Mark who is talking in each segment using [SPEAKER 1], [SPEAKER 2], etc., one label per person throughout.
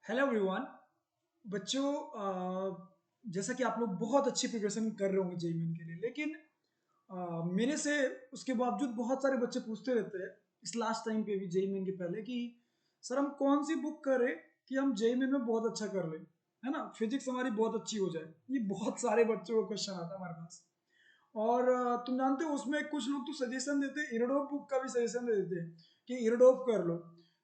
[SPEAKER 1] Hello everyone. बच्चों, जैसा कि आप लोग बहुत अच्छी प्रिपरेशन कर रहे होंगे जेईई मेन के लिए, लेकिन मेरे से उसके बावजूद बहुत सारे बच्चे पूछते रहते हैं इस लास्ट टाइम पे भी जेईई मेन के पहले कि सर हम कौन सी बुक करें कि हम जेईई मेन में बहुत अच्छा कर लें, है ना, फिजिक्स हमारी बहुत अच्छी हो जाए। ये बहुत सारे बच्चों का क्वेश्चन आता है हमारे पास। और तुम जानते हो उसमें कुछ लोग तो सजेशन देते हैं, इरडोप बुक का भी सजेशन दे देते हैं कि इरडोप कर लो।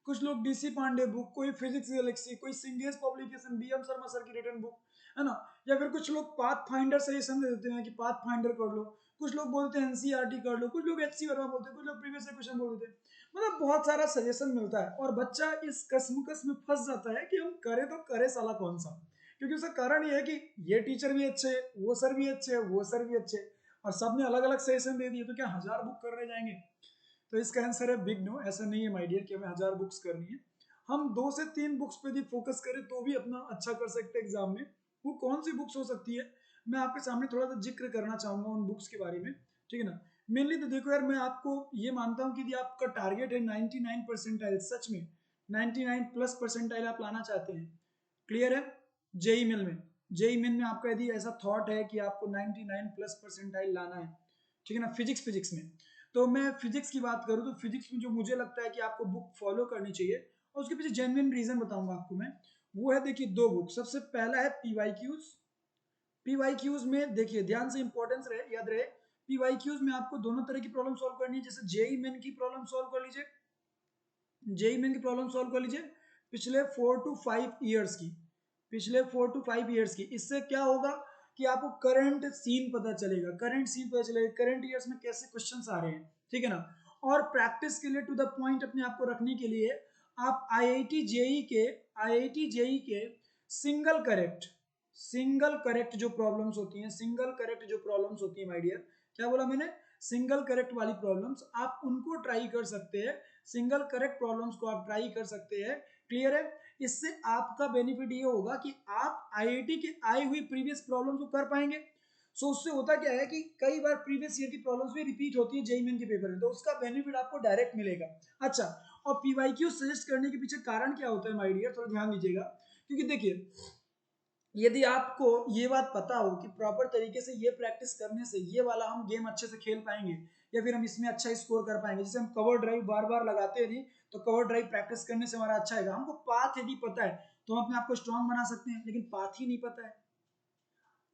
[SPEAKER 1] कुछ लोग डीसी पांडे बुक, कोई फिजिक्स गैलेक्सी, कोई सिंगेस पब्लिकेशन, बीएम शर्मा सर की रिटर्न बुक, है ना। या फिर कुछ लोग पाथ फाइंडर सजेशन दे देते हैं कि पाथ फाइंडर कर लो। कुछ लोग बोलते हैं एनसीईआरटी कर लो, कुछ लोग एचसी वर्मा बोलते हैं, कुछ लोग प्रीवियस क्वेश्चन बोल देते हैं। मतलब बहुत सारा सजेशन मिलता है और बच्चा इस कसमकस में फंस जाता है कि हम करें तो करें साला कौन सा। क्योंकि उसका कारण ये है कि ये टीचर भी अच्छे, वो सर भी अच्छे, वो सर भी अच्छे, और सबने अलग अलग सजेशन दे दिए, तो क्या 1000 बुक करने जाएंगे? तो इसका आंसर है बिग नो। ऐसा नहीं है माय डियर कि हमें 1000 बुक्स करनी है। हम 2 से 3 बुक्स पे भी फोकस करें तो भी अपना अच्छा कर सकते हैं एग्जाम में। वो कौन सी बुक्स हो सकती है, मैं आपके सामने थोड़ा सा जिक्र करना चाहूंगा उन बुक्स के बारे में। ठीक है ना। मेनली तो देखो यार, मैं आपको ये मानता हूँ कि यदि आपका टारगेट है 99 परसेंटाइल, सच में 99 प्लस परसेंटाइल आप लाना चाहते हैं, क्लियर है, जेई मेल में, जेई मेन में आपका यदि ऐसा थॉट है कि आपको 99 प्लस परसेंटाइल लाना है, ठीक है ना, फिजिक्स फिजिक्स में, तो मैं फिजिक्स की बात करूं तो फिजिक्स में जो मुझे लगता है कि आपको बुक फॉलो करनी चाहिए, और उसके पीछे जेन्युइन रीजन बताऊंगा आपको मैं। वो है, देखिए, 2 बुक। सबसे पहला है पीवाईक्यूज। पीवाईक्यूज में देखिए ध्यान से, इंपॉर्टेंस रहे, याद रहे, पीवाईक्यूज में आपको दोनों तरह की प्रॉब्लम सॉल्व करनी है। जैसे जेई मेन की प्रॉब्लम सॉल्व कर लीजिए, जेई मेन की प्रॉब्लम सॉल्व कर लीजिए पिछले 4 to 5 ईयर्स की, पिछले 4 to 5 ईयर्स की। इससे क्या होगा कि आपको करंट सीन पता चलेगा, करंट सीन पता चलेगा, करंट ईयर्स में कैसे क्वेश्चंस आ रहे हैं, ठीक है ना। और प्रैक्टिस के लिए, टू द पॉइंट अपने आप को रखने के लिए, आप आईआईटी जेई के सिंगल करेक्ट, सिंगल करेक्ट जो प्रॉब्लम्स होती हैं, सिंगल करेक्ट जो प्रॉब्लम्स होती है माय डियर, क्या बोला मैंने, सिंगल करेक्ट वाली प्रॉब्लम्स आप उनको ट्राई कर सकते हैं। सिंगल करेक्ट प्रॉब्लम्स को आप ट्राई कर सकते हैं, क्लियर है। इससे आपका बेनिफिट ये होगा कि आप आईआईटी के आई हुई प्रीवियस प्रॉब्लम्स को कर पाएंगे। सो उससे होता क्या है कि कई बार प्रीवियस ईयर की प्रॉब्लम्स भी रिपीट होती है जेईई मेन के पेपर में, तो उसका बेनिफिट आपको डायरेक्ट मिलेगा। अच्छा, और पीवाईक्यू सजेस्ट करने के पीछे कारण क्या होता है माय डियर, थोड़ा ध्यान दीजिएगा। क्योंकि देखिए, यदि आपको ये बात पता हो कि प्रॉपर तरीके से ये प्रैक्टिस करने से ये वाला हम गेम अच्छे से खेल पाएंगे, या फिर हम इसमें अच्छा स्कोर कर पाएंगे, जैसे हम कवर ड्राइव बार बार लगाते हैं, तो कवर ड्राइव प्रैक्टिस करने से हमारा अच्छा है। हमको पाथ यदि पता है तो हम अपने आप को स्ट्रांग बना सकते हैं, लेकिन पाथ ही नहीं पता है,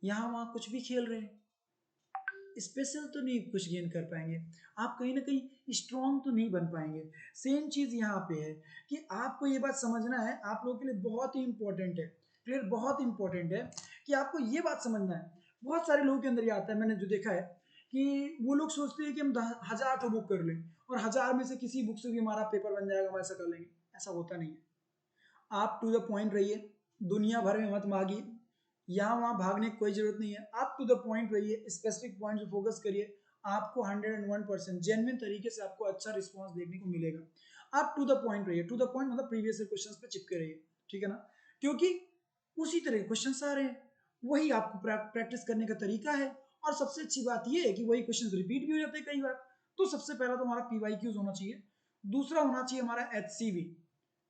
[SPEAKER 1] यहाँ वहां कुछ भी खेल रहे हैं, स्पेशल तो नहीं कुछ गेन कर पाएंगे, आप कहीं ना कहीं स्ट्रांग तो नहीं बन पाएंगे। सेम चीज यहाँ पे है कि आपको ये बात समझना है, आप लोगों के लिए बहुत ही इंपॉर्टेंट है, क्लियर, बहुत इंपॉर्टेंट है कि आपको ये बात समझना है। बहुत सारे लोगों के अंदर ये आता है, मैंने जो देखा है कि वो लोग सोचते हैं कि हम 1000 तो बुक कर लें और 1000 में से किसी बुक से भी हमारा पेपर बन जाएगा, हम ऐसा कर लेंगे। ऐसा होता नहीं है। आप टू द पॉइंट रहिए, दुनिया भर में मत भागिए, यहाँ वहां भागने की कोई जरूरत नहीं है। आप टू द पॉइंट रहिए, स्पेसिफिक पॉइंट पे फोकस करिए, आपको 101% जेन्युइन तरीके से आपको अच्छा रिस्पॉन्स देखने को मिलेगा। आप टू द पॉइंट रहिए, टू द पॉइंट मतलब प्रीवियस क्वेश्चन पे चिपके रहिए, ठीक है ना। क्योंकि उसी तरह के क्वेश्चन आ रहे हैं, वही आपको प्रैक्टिस करने का तरीका है। और सबसे अच्छी बात यह है कि वही क्वेश्चन रिपीट भी हो जाते हैं कई बार। तो सबसे पहला तो हमारा पीवाईक्यूज होना चाहिए, दूसरा होना चाहिए हमारा एचसीवी,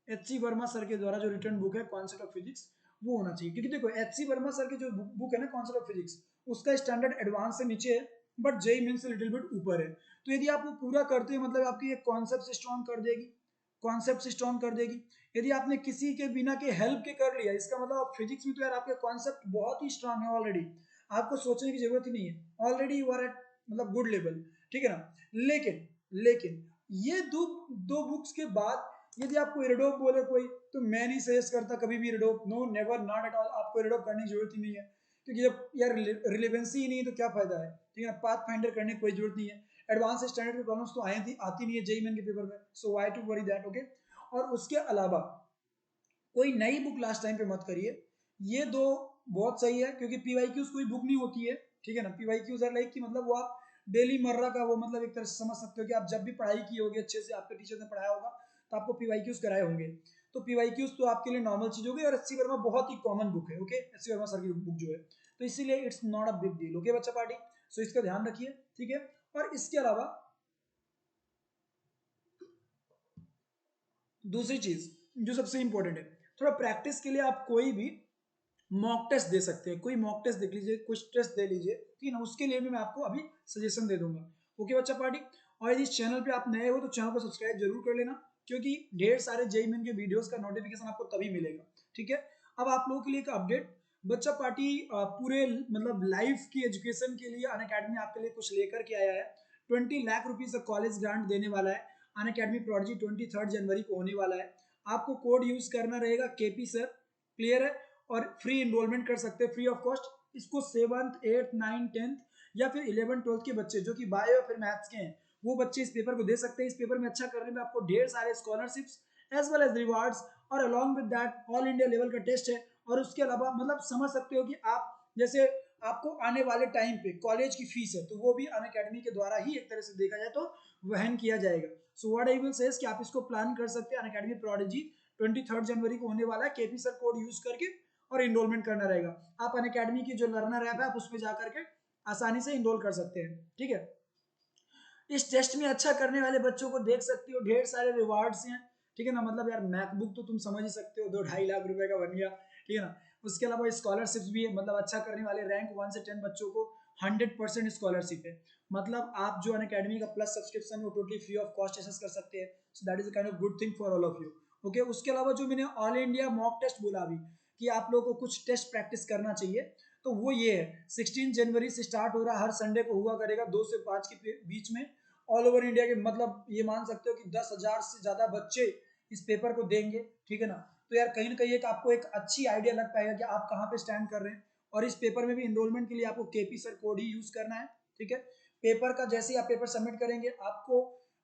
[SPEAKER 1] एचसी वर्मा सर के द्वारा जो रिटर्न बुक है कॉन्सेप्ट ऑफ फिजिक्स, वो होना चाहिए। क्योंकि देखो, एचसी वर्मा सर की जो बुक है ना कॉन्सेप्ट ऑफ फिजिक्स, उसका स्टैंडर्ड एडवांस से नीचे है, बट जेई मेन से लिटिल बिट ऊपर है। तो यदि आप वो पूरा करते हैं, मतलब आपकी ये कॉन्सेप्ट स्ट्रॉन्ग कर देगी, कॉन्सेप्ट स्ट्रॉन्ग कर देगी। यदि आपने किसी के बिना के हेल्प के कर लिया, इसका मतलब आप फिजिक्स में तो यार आपके कॉन्सेप्ट बहुत ही स्ट्रांग है ऑलरेडी, आपको सोचने की जरूरत ही नहीं है, ऑलरेडी यू आर एट मतलब गुड लेवल, ठीक है ना। लेकिन लेकिन ये दो बुक्स के बाद यदि आपको इरेडोप बोले कोई, तो मैं नहीं सजेस्ट करता कभी भी इरेडोप, no never not at all, आपको इरेडोप करने की जरूरत ही नहीं है। क्योंकि जब यार रिलेवेंसी ही नहीं है तो क्या फायदा है, ठीक है ना। पाथ फाइंडर करने की कोई जरूरत नहीं है, एडवांस स्टैंडर्ड की प्रॉब्लम्स तो आती नहीं है जेई मेन के पेपर में, so why to worry that, okay. और उसके अलावा कोई नई बुक लास्ट टाइम पे मत करिए, ये दो बहुत सही है। क्योंकि पीवाईक्यूज कोई बुक नहीं होती है, ठीक है ना। पीवाईक्यूज आर लाइक कि मतलब वो आप डेली मर्रा का वो मतलब एक तरह से समझ सकते हो कि आप जब भी पढ़ाई की होगी अच्छे से, आपके टीचर ने पढ़ाया होगा, तो आपको पीवाईक्यूज कराए होंगे। तो पीवाईक्यूज तो आपके लिए नॉर्मल चीज होगी, और एचसी वर्मा बहुत ही कॉमन बुक है, ओके, एचसी वर्मा सर की बुक जो है, तो इसीलिए it's not a big deal, okay बच्चा पार्टी। सो इसका ध्यान रखिए, ठीक है। और इसके अलावा दूसरी चीज जो सबसे इंपॉर्टेंट है, थोड़ा प्रैक्टिस के लिए आप कोई भी मॉक टेस्ट दे सकते हैं, कोई मॉक टेस्ट देख लीजिए, कुछ टेस्ट दे लीजिए, ठीक है ना, उसके लिए भी मैं आपको अभी सजेशन दे दूंगा। ओके बच्चा पार्टी, और यदि इस चैनल पे आप नए हो तो चैनल को सब्सक्राइब जरूर कर लेना, क्योंकि ढेर सारे जेईई मेन के वीडियोस का नोटिफिकेशन आपको तभी मिलेगा। ठीक है, अब आप लोगों के लिए एक अपडेट, बच्चा पार्टी पूरे मतलब लाइफ की एजुकेशन के लिए अनअकैडमी आपके लिए कुछ लेकर के आया है। 20 लाख रुपीज का कॉलेज ग्रांट देने वाला है। अनअकैडमी प्रोडिजी 23 जनवरी को होने वाला है। आपको कोड यूज करना रहेगा केपी सर, क्लियर है, और फ्री इनरोलमेंट कर सकते हैं फ्री ऑफ कॉस्ट। इसको 7th 8th 9th 10th या फिर 11th 12th के बच्चे जो कि बायो या फिर मैथ्स के हैं, वो बच्चे इस पेपर को दे सकते हैं। इस पेपर में अच्छा करने में आपको ढेर सारे scholarships as well as rewards, और along with that all India level का टेस्ट है। और उसके अलावा मतलब समझ सकते हो कि आप जैसे आपको आने वाले टाइम पे कॉलेज की फीस है तो वो भी अनअकैडमी के द्वारा ही एक तरह से देखा जाए तो वहन किया जाएगा। So what I will say कि आप इसको प्लान कर सकते हैं। अनअकैडमी प्रोडिजी 23 जनवरी को होने वाला है। केपी सर कोड यूज करके और इनरोलमेंट करना रहेगा। आप अनअकैडमी की जो लर्नर ऐप है आप उस पर जाकर के आसानी से इनरोल कर सकते हैं। ठीक है, इस टेस्ट में अच्छा करने वाले बच्चों को देख सकते हो ढेर सारे रिवार्ड्स हैं। ठीक है ना, मतलब यार मैकबुक तो तुम समझ ही सकते हो 2-2.5 लाख रुपए का बन गया। ठीक है ना, उसके अलावा स्कॉलरशिप्स भी है, मतलब अच्छा करने वाले रैंक 1 से 10 बच्चों को 100% स्कॉलरशिप है। मतलब आप जो अनअकैडमी का प्लस सब्सक्रिप्शन है वो totally free of cost access कर सकते हैं। So that is kind of good thing for all of you. Okay, उसके अलावा जो मैंने ऑल इंडिया मॉक टेस्ट बोला अभी कि आप लोगों को कुछ टेस्ट प्रैक्टिस करना चाहिए, तो वो ये है 16 जनवरी से स्टार्ट हो रहा, हर संडे को हुआ करेगा 2 से 5 के बीच में। ऑल ओवर इंडिया के मतलब ये मान सकते हो कि 10,000 से ज्यादा बच्चे इस पेपर को देंगे। ठीक है ना, तो यार कहीं ना कहीं एक आपको एक अच्छी आइडिया लग पाएगा कि आप कहाँ पे स्टैंड कर रहे हैं। और इस पेपर में भी इनरोलमेंट के लिए आपको केपी सर कोड ही यूज करना है। ठीक है, पेपर का जैसे ही आप पेपर सबमिट करेंगे आपको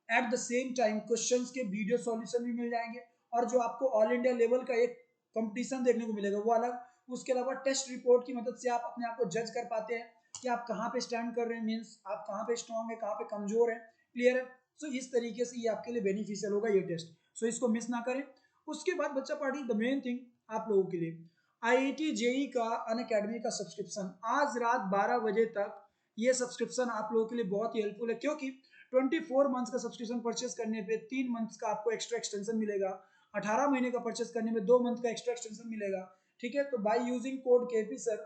[SPEAKER 1] at the same time questions के वीडियो सॉल्यूशन भी मिल जाएंगे, और जो आपको ऑल इंडिया लेवल का एक कंपटीशन देखने को मिलेगा वो अलग। उसके अलावा टेस्ट रिपोर्ट की मदद से आप अपने आप को जज कर पाते हैं कि आप कहाँ पे स्टैंड कर रहे हैं, मीन्स आप कहाँ पे स्ट्रॉन्ग है, कहाँ पे कमजोर है। क्लियर है, सो इस तरीके से ये आपके लिए बेनिफिशियल होगा ये टेस्ट। सो इसको मिस ना करें। उसके बाद बच्चा पार्टी द मेन थिंग आप लोगों के लिए आईआईटी जेई का अनअकैडमी का सब्सक्रिप्शन आज रात 12 बजे तक, ये सब्सक्रिप्शन आप लोगों के लिए बहुत ही हेल्पफुल है, क्योंकि 24 मंथ्स का सब्सक्रिप्शन परचेस करने पे 3 मंथ्स का आपको एक्स्ट्रा एक्सटेंशन मिलेगा। 18 महीने का परचेस करने में 2 मंथ का एक्स्ट्रा एक्सटेंशन मिलेगा। ठीक है, तो by using code KP sir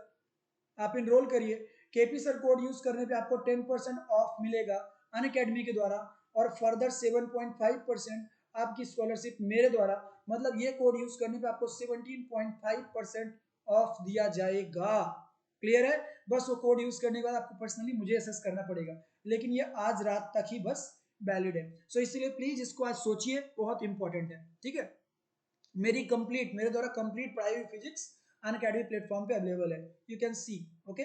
[SPEAKER 1] आप इनरोल करिए। केपी सर कोड यूज करने पे आपको 10% ऑफ मिलेगा अनअकैडमी के द्वारा, और फर्दर 7.5% आपकी स्कॉलरशिप मेरे द्वारा, मतलब ये कोड यूज करने पे आपको 17.5% ऑफ दिया जाएगा। क्लियर है, बस वो कोड यूज करने के बाद आपको पर्सनली मुझे असेस करना पड़ेगा, लेकिन ये आज रात तक ही बस वैलिड है। सो इसीलिए प्लीज इसको आज सोचिए, बहुत इंपॉर्टेंट है। ठीक है, मेरे द्वारा कंप्लीट पढ़ाई हुई फिजिक्स अनअकैडमी प्लेटफॉर्म पे अवेलेबल है, यू कैन सी। ओके,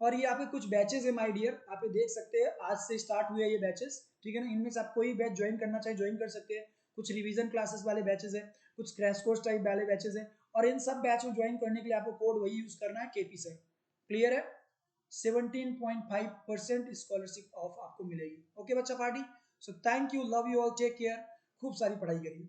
[SPEAKER 1] और ये आपके कुछ बैचेस है माय डियर, आप ये देख सकते हैं आज से स्टार्ट हुए ये बैचेस। ठीक है ना, इनमें से आप कोई बैच ज्वाइन करना चाहे ज्वाइन कर सकते हैं। कुछ रिवीजन क्लासेस वाले बैचेस है, कुछ क्रैश कोर्स टाइप वाले बैचेस है, और इन सब बैच में ज्वाइन करने के लिए आपको कोड वही यूज करना है केपी सर। क्लियर है, 17.5% स्कॉलरशिप ऑफ आपको मिलेगी। ओके बच्चा party, so thank you, love you all, take care, खूब सारी पढ़ाई करिए।